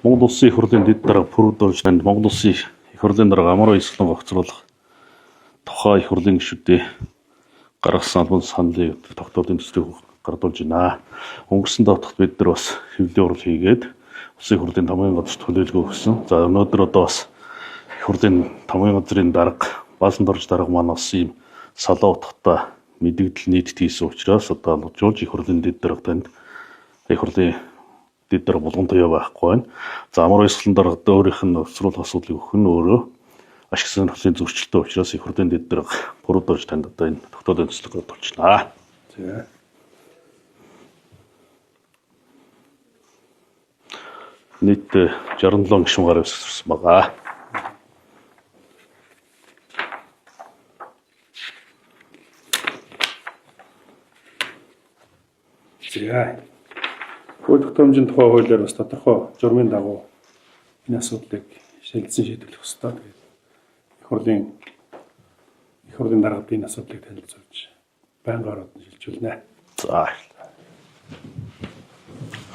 Монгол Улсын их хурлын дэд дарга Пүрдөрж танд Монгол Улсын их хурлын дарга Амар Баясгалан огцруулах тухай их хурлын гишүүдээ гаргасан албан саналыг тогтоодын төслийг гардуулж байна. Өнгөрсөн давтагт бид нар бас хэвлэлийн урал хийгээд Улсын их хурлын тамгын газарт төлөөлгөө өгсөн. За өнөөдөр одоо бас их хурлын тамгын газрын дарга Баасан дорж дарга маань бас ийм салаа утгатай мэдээлэл нийтэд хийсэн учраас одоо алгажуулж их хурлын дэд дарга танд их хурлын дэд дарга болгон туяа байхгүй байна. За Амар Баясгалан даргад өөрийнх нь уцруулах асуудлыг өгөх нь өөрөө ашиг сонирхлын зөрчилтэй учраас их хурлын дэд дарга Пүрдөрж танд одоо энэ тогтоодын төслийг гардуулж байна. За. Нийт 67 гишүүн гараа өсгсөн байгаа. За. Хууль тогтоомжийн тухай хуулиар бас тодорхой журмын дагуу энэ асуудлыг шилжсэн шийдвэрлэх ёстой. Тэгээд их хурлын даргад энэ асуудлыг танилцуулж байнга ороод шилжүүлнэ. За.